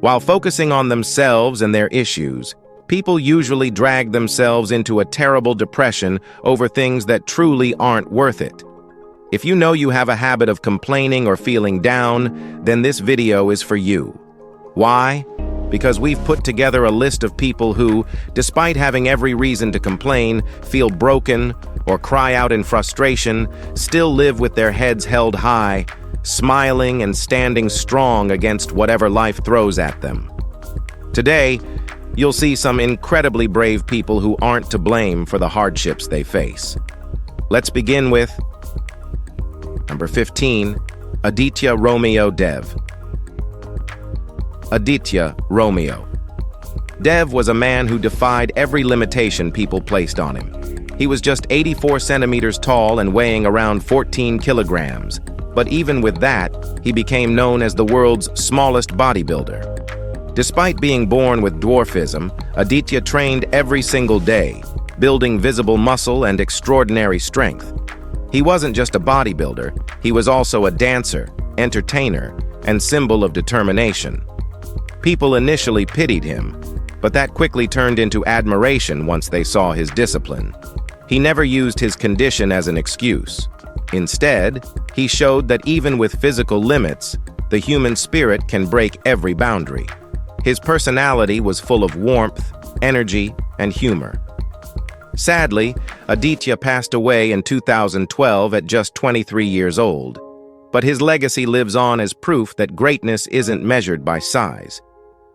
While focusing on themselves and their issues, people usually drag themselves into a terrible depression over things that truly aren't worth it. If you know you have a habit of complaining or feeling down, then this video is for you. Why? Because we've put together a list of people who, despite having every reason to complain, feel broken, or cry out in frustration, still live with their heads held high, smiling and standing strong against whatever life throws at them. Today, you'll see some incredibly brave people who aren't to blame for the hardships they face. Let's begin with number 15, Adita Romeo Dev. Adita Romeo Dev was a man who defied every limitation people placed on him. He was just 84 centimeters tall and weighing around 14 kilograms. But even with that, he became known as the world's smallest bodybuilder. Despite being born with dwarfism, Aditya trained every single day, building visible muscle and extraordinary strength. He wasn't just a bodybuilder, he was also a dancer, entertainer, and symbol of determination. People initially pitied him, but that quickly turned into admiration once they saw his discipline. He never used his condition as an excuse. Instead, he showed that even with physical limits, the human spirit can break every boundary. His personality was full of warmth, energy, and humor. Sadly, Aditya passed away in 2012 at just 23 years old. But his legacy lives on as proof that greatness isn't measured by size.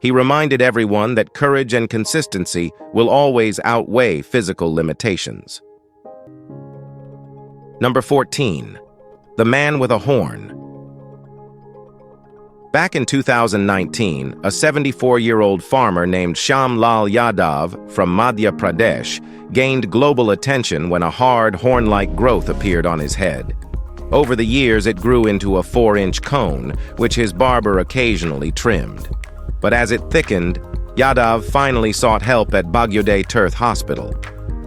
He reminded everyone that courage and consistency will always outweigh physical limitations. Number 14, the man with a horn. Back in 2019, a 74-year-old farmer named Shyam Lal Yadav from Madhya Pradesh gained global attention when a hard, horn-like growth appeared on his head. Over the years, it grew into a 4-inch cone, which his barber occasionally trimmed. But as it thickened, Yadav finally sought help at Baghyoday Tirth Hospital.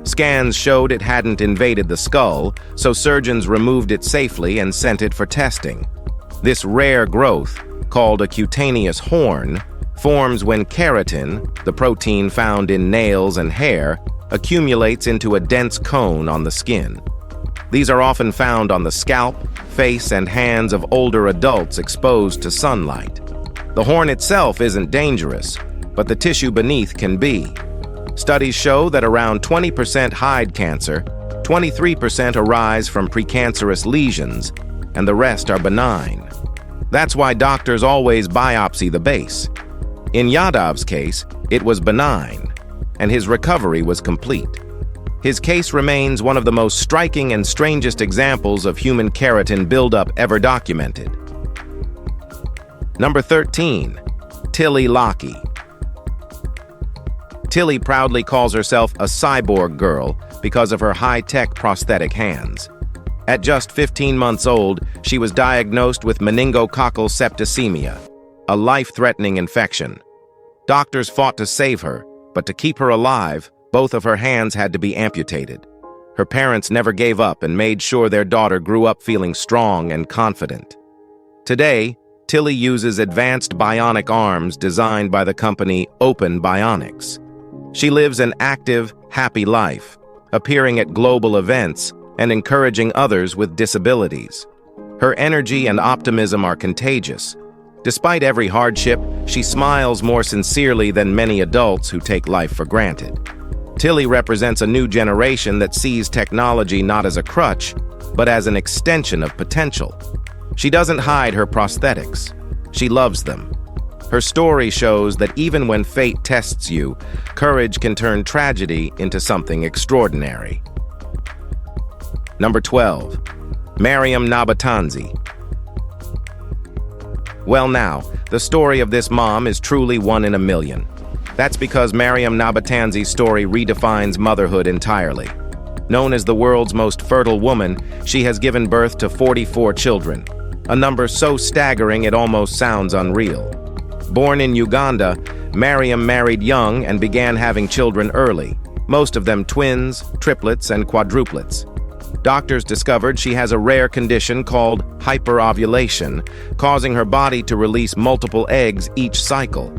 Scans showed it hadn't invaded the skull, so surgeons removed it safely and sent it for testing. This rare growth, called a cutaneous horn, forms when keratin, the protein found in nails and hair, accumulates into a dense cone on the skin. These are often found on the scalp, face, and hands of older adults exposed to sunlight. The horn itself isn't dangerous, but the tissue beneath can be. Studies show that around 20% hide cancer, 23% arise from precancerous lesions, and the rest are benign. That's why doctors always biopsy the base. In Yadav's case, it was benign, and his recovery was complete. His case remains one of the most striking and strangest examples of human keratin buildup ever documented. Number 13, Tilly Locky. Tilly proudly calls herself a cyborg girl because of her high-tech prosthetic hands. At just 15 months old, she was diagnosed with meningococcal septicemia, a life-threatening infection. Doctors fought to save her, but to keep her alive, both of her hands had to be amputated. Her parents never gave up and made sure their daughter grew up feeling strong and confident. Today, Tilly uses advanced bionic arms designed by the company Open Bionics. She lives an active, happy life, appearing at global events and encouraging others with disabilities. Her energy and optimism are contagious. Despite every hardship, she smiles more sincerely than many adults who take life for granted. Tilly represents a new generation that sees technology not as a crutch, but as an extension of potential. She doesn't hide her prosthetics. She loves them. Her story shows that even when fate tests you, courage can turn tragedy into something extraordinary. Number 12, Mariam Nabatanzi. Well now, the story of this mom is truly one in a million. That's because Mariam Nabatanzi's story redefines motherhood entirely. Known as the world's most fertile woman, she has given birth to 44 children, a number so staggering it almost sounds unreal. Born in Uganda, Mariam married young and began having children early, most of them twins, triplets, and quadruplets. Doctors discovered she has a rare condition called hyperovulation, causing her body to release multiple eggs each cycle.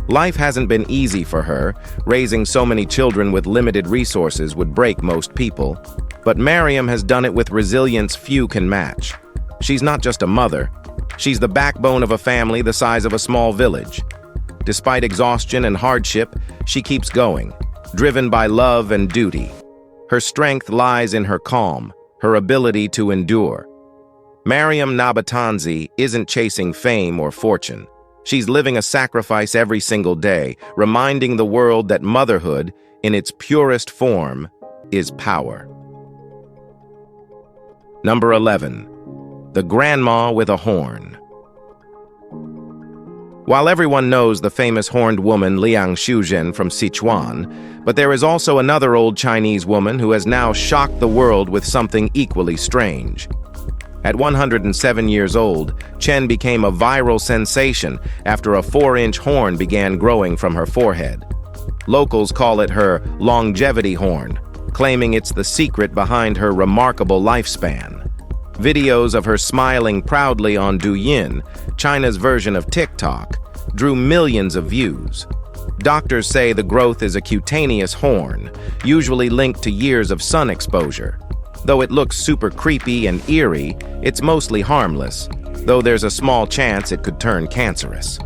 Life hasn't been easy for her. Raising so many children with limited resources would break most people. But Mariam has done it with resilience few can match. She's not just a mother. She's the backbone of a family the size of a small village. Despite exhaustion and hardship, she keeps going, driven by love and duty. Her strength lies in her calm, her ability to endure. Mariam Nabatanzi isn't chasing fame or fortune. She's living a sacrifice every single day, reminding the world that motherhood, in its purest form, is power. Number 11. The Grandma with a Horn. While everyone knows the famous horned woman Liang Shuzhen from Sichuan, but there is also another old Chinese woman who has now shocked the world with something equally strange. At 107 years old, Chen became a viral sensation after a 4-inch horn began growing from her forehead. Locals call it her longevity horn, claiming it's the secret behind her remarkable lifespan. Videos of her smiling proudly on Douyin, China's version of TikTok, drew millions of views. Doctors say the growth is a cutaneous horn, usually linked to years of sun exposure. Though it looks super creepy and eerie, it's mostly harmless, though there's a small chance it could turn cancerous.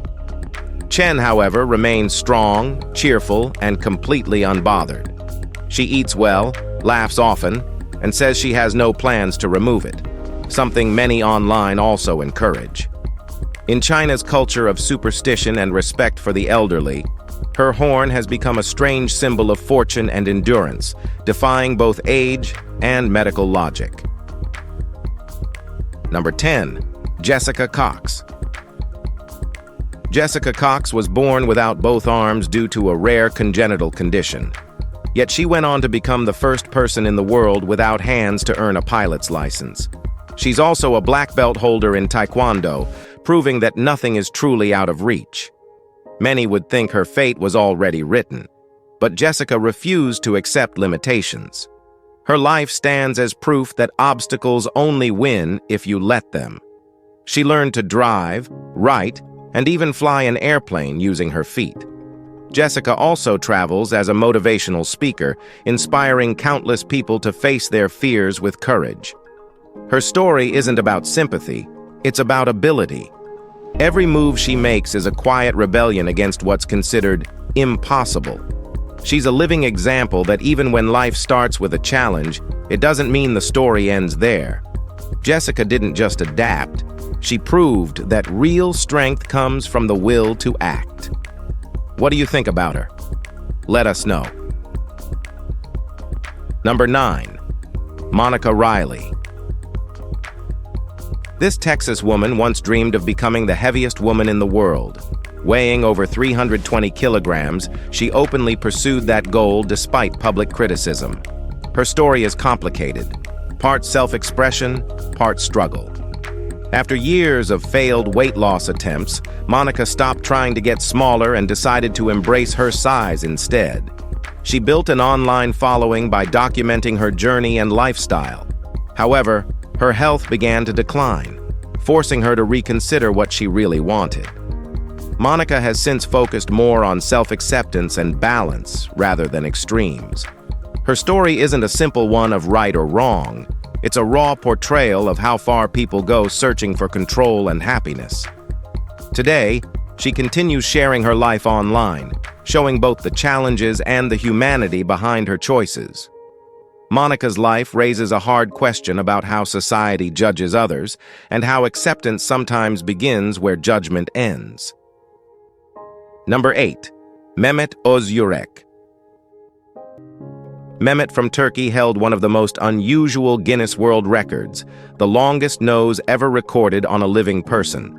Chen, however, remains strong, cheerful, and completely unbothered. She eats well, laughs often, and says she has no plans to remove it, something many online also encourage. In China's culture of superstition and respect for the elderly, her horn has become a strange symbol of fortune and endurance, defying both age and medical logic. Number 10. Jessica Cox. Jessica Cox was born without both arms due to a rare congenital condition. Yet she went on to become the first person in the world without hands to earn a pilot's license. She's also a black belt holder in Taekwondo, proving that nothing is truly out of reach. Many would think her fate was already written, but Jessica refused to accept limitations. Her life stands as proof that obstacles only win if you let them. She learned to drive, write, and even fly an airplane using her feet. Jessica also travels as a motivational speaker, inspiring countless people to face their fears with courage. Her story isn't about sympathy, it's about ability. Every move she makes is a quiet rebellion against what's considered impossible. She's a living example that even when life starts with a challenge, it doesn't mean the story ends there. Jessica didn't just adapt, she proved that real strength comes from the will to act. What do you think about her? Let us know. Number 9. Monica Riley. This Texas woman once dreamed of becoming the heaviest woman in the world. Weighing over 320 kilograms, she openly pursued that goal despite public criticism. Her story is complicated, part self-expression, part struggle. After years of failed weight loss attempts, Monica stopped trying to get smaller and decided to embrace her size instead. She built an online following by documenting her journey and lifestyle. However, her health began to decline, forcing her to reconsider what she really wanted. Monica has since focused more on self-acceptance and balance rather than extremes. Her story isn't a simple one of right or wrong. It's a raw portrayal of how far people go searching for control and happiness. Today, she continues sharing her life online, showing both the challenges and the humanity behind her choices. Monica's life raises a hard question about how society judges others and how acceptance sometimes begins where judgment ends. Number 8. Mehmet Ozyurek. Mehmet from Turkey held one of the most unusual Guinness World Records, the longest nose ever recorded on a living person.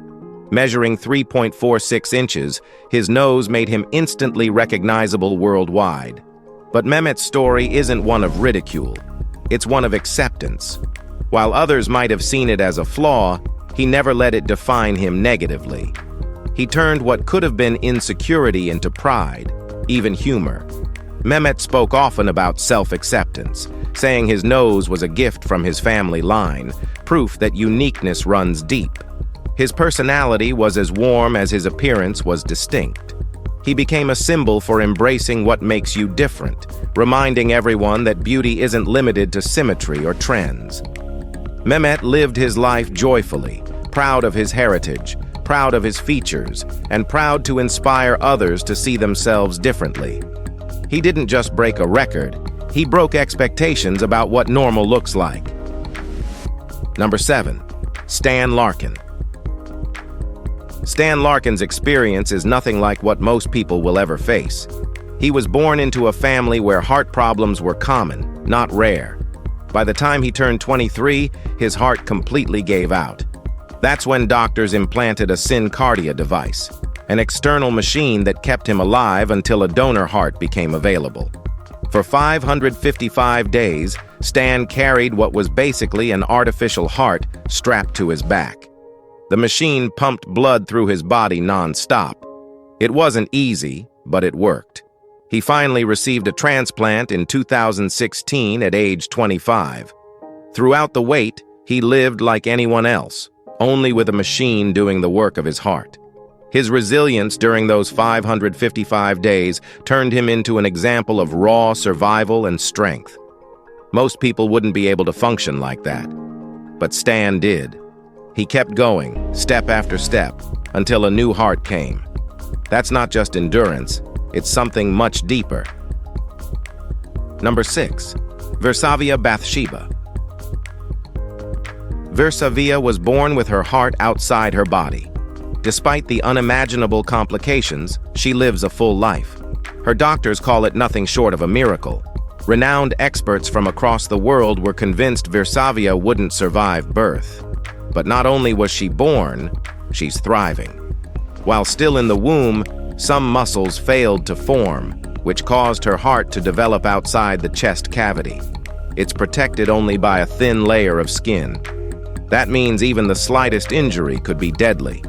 Measuring 3.46 inches, his nose made him instantly recognizable worldwide. But Mehmet's story isn't one of ridicule. It's one of acceptance. While others might have seen it as a flaw, he never let it define him negatively. He turned what could have been insecurity into pride, even humor. Mehmet spoke often about self-acceptance, saying his nose was a gift from his family line, proof that uniqueness runs deep. His personality was as warm as his appearance was distinct. He became a symbol for embracing what makes you different, reminding everyone that beauty isn't limited to symmetry or trends. Mehmet lived his life joyfully, proud of his heritage, proud of his features, and proud to inspire others to see themselves differently. He didn't just break a record, he broke expectations about what normal looks like. Number 7. Stan Larkin. Stan Larkin's experience is nothing like what most people will ever face. He was born into a family where heart problems were common, not rare. By the time he turned 23, his heart completely gave out. That's when doctors implanted a syncardia device, an external machine that kept him alive until a donor heart became available. For 555 days, Stan carried what was basically an artificial heart strapped to his back. The machine pumped blood through his body non-stop. It wasn't easy, but it worked. He finally received a transplant in 2016 at age 25. Throughout the wait, he lived like anyone else, only with a machine doing the work of his heart. His resilience during those 555 days turned him into an example of raw survival and strength. Most people wouldn't be able to function like that, but Stan did. He kept going, step after step, until a new heart came. That's not just endurance, it's something much deeper. Number 6. Versavia Bathsheba. Versavia was born with her heart outside her body. Despite the unimaginable complications, she lives a full life. Her doctors call it nothing short of a miracle. Renowned experts from across the world were convinced Versavia wouldn't survive birth. But not only was she born, she's thriving. While still in the womb, some muscles failed to form, which caused her heart to develop outside the chest cavity. It's protected only by a thin layer of skin. That means even the slightest injury could be deadly.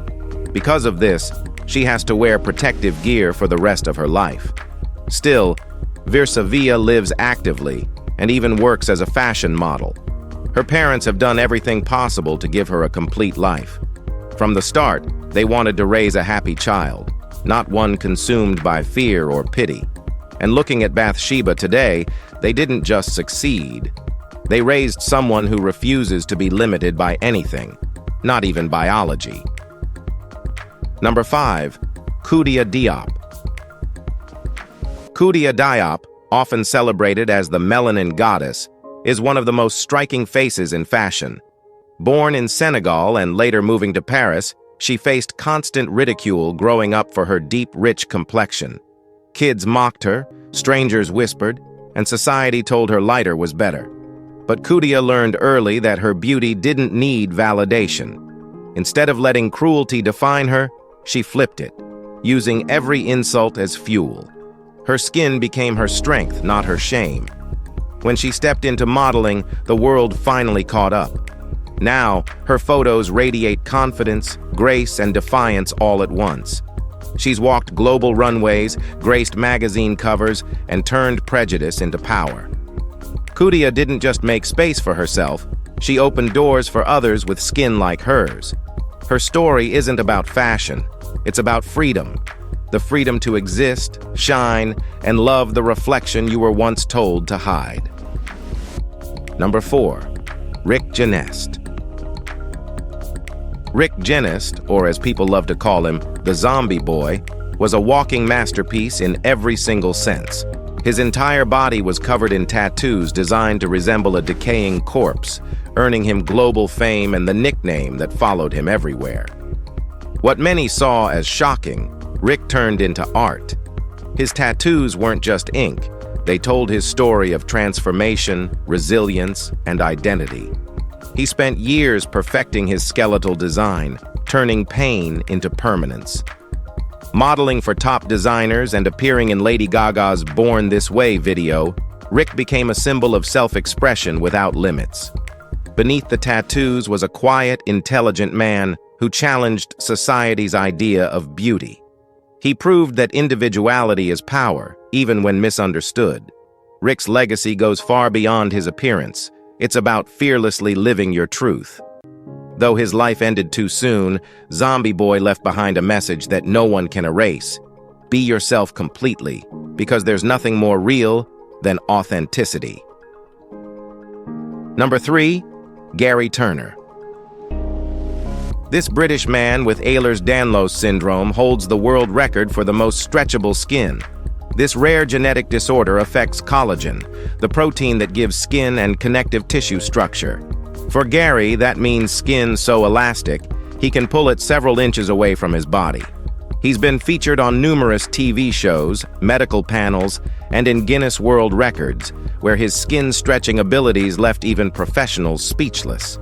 Because of this, she has to wear protective gear for the rest of her life. Still, Versavia lives actively and even works as a fashion model. Her parents have done everything possible to give her a complete life. From the start, they wanted to raise a happy child, not one consumed by fear or pity. And looking at Bathsheba today, they didn't just succeed. They raised someone who refuses to be limited by anything, not even biology. Number 5. Khadija Diop. Khadija Diop, often celebrated as the melanin goddess, is one of the most striking faces in fashion. Born in Senegal and later moving to Paris, she faced constant ridicule growing up for her deep, rich complexion. Kids mocked her, strangers whispered, and society told her lighter was better. But Khadija learned early that her beauty didn't need validation. Instead of letting cruelty define her, she flipped it, using every insult as fuel. Her skin became her strength, not her shame. When she stepped into modeling, the world finally caught up. Now, her photos radiate confidence, grace, and defiance all at once. She's walked global runways, graced magazine covers, and turned prejudice into power. Khadija didn't just make space for herself, she opened doors for others with skin like hers. Her story isn't about fashion, it's about freedom. The freedom to exist, shine, and love the reflection you were once told to hide. Number 4. Genest. Genest, or as people love to call him, the Zombie Boy, was a walking masterpiece in every single sense. His entire body was covered in tattoos designed to resemble a decaying corpse, earning him global fame and the nickname that followed him everywhere. What many saw as shocking, Rick turned into art. His tattoos weren't just ink, they told his story of transformation, resilience, and identity. He spent years perfecting his skeletal design, turning pain into permanence. Modeling for top designers and appearing in Lady Gaga's Born This Way video, Rick became a symbol of self-expression without limits. Beneath the tattoos was a quiet, intelligent man who challenged society's idea of beauty. He proved that individuality is power, even when misunderstood. Rick's legacy goes far beyond his appearance. It's about fearlessly living your truth. Though his life ended too soon, Zombie Boy left behind a message that no one can erase. Be yourself completely, because there's nothing more real than authenticity. Number 3, Gary Turner. This British man with Ehlers-Danlos syndrome holds the world record for the most stretchable skin. This rare genetic disorder affects collagen, the protein that gives skin and connective tissue structure. For Gary, that means skin so elastic, he can pull it several inches away from his body. He's been featured on numerous TV shows, medical panels, and in Guinness World Records, where his skin-stretching abilities left even professionals speechless.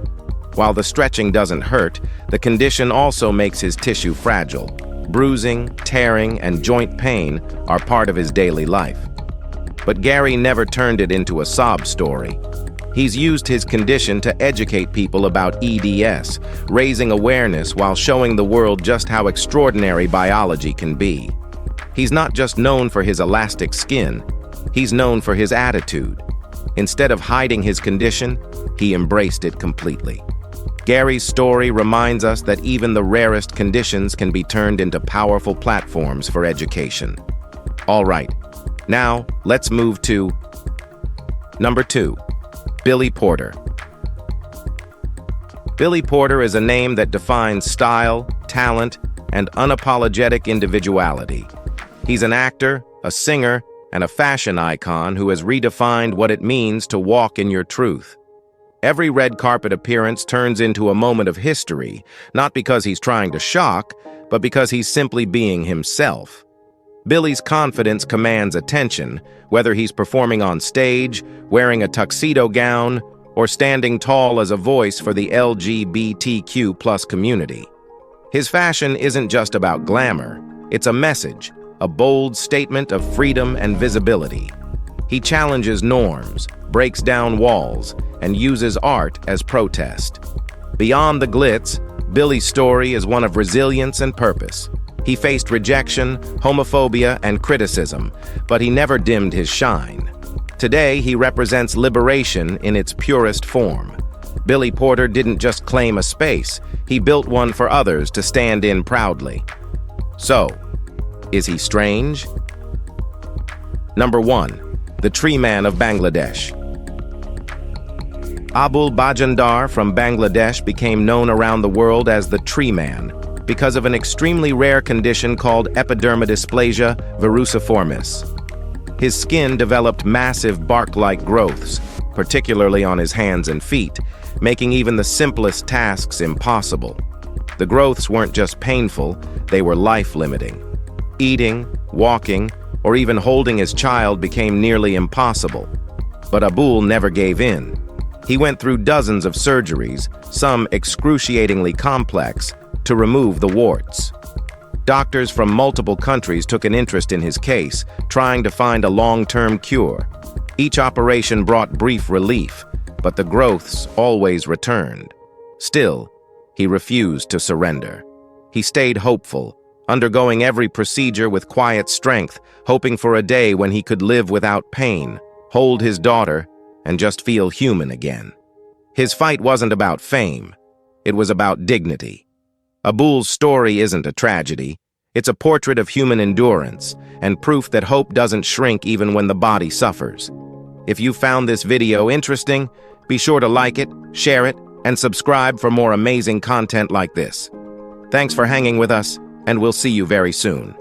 While the stretching doesn't hurt, the condition also makes his tissue fragile. Bruising, tearing, and joint pain are part of his daily life. But Gary never turned it into a sob story. He's used his condition to educate people about EDS, raising awareness while showing the world just how extraordinary biology can be. He's not just known for his elastic skin, he's known for his attitude. Instead of hiding his condition, he embraced it completely. Gary's story reminds us that even the rarest conditions can be turned into powerful platforms for education. All right, now let's move to number 2. Billy Porter. Billy Porter is a name that defines style, talent, and unapologetic individuality. He's an actor, a singer, and a fashion icon who has redefined what it means to walk in your truth. Every red carpet appearance turns into a moment of history, not because he's trying to shock, but because he's simply being himself. Billy's confidence commands attention, whether he's performing on stage, wearing a tuxedo gown, or standing tall as a voice for the LGBTQ+ community. His fashion isn't just about glamour, it's a message, a bold statement of freedom and visibility. He challenges norms, breaks down walls, and uses art as protest. Beyond the glitz, Billy's story is one of resilience and purpose. He faced rejection, homophobia, and criticism, but he never dimmed his shine. Today, he represents liberation in its purest form. Billy Porter didn't just claim a space, he built one for others to stand in proudly. So, is he strange? Number 1. The Tree Man of Bangladesh. Abul Bajandar from Bangladesh became known around the world as the Tree Man because of an extremely rare condition called epidermodysplasia verruciformis. His skin developed massive bark-like growths, particularly on his hands and feet, making even the simplest tasks impossible. The growths weren't just painful, they were life-limiting. Eating, walking, or even holding his child became nearly impossible. But Abul never gave in. He went through dozens of surgeries, some excruciatingly complex, to remove the warts. Doctors from multiple countries took an interest in his case, trying to find a long-term cure. Each operation brought brief relief, but the growths always returned. Still, he refused to surrender. He stayed hopeful, undergoing every procedure with quiet strength, hoping for a day when he could live without pain, hold his daughter, and just feel human again. His fight wasn't about fame. It was about dignity. Abul's story isn't a tragedy. It's a portrait of human endurance and proof that hope doesn't shrink even when the body suffers. If you found this video interesting, be sure to like it, share it, and subscribe for more amazing content like this. Thanks for hanging with us, and we'll see you very soon.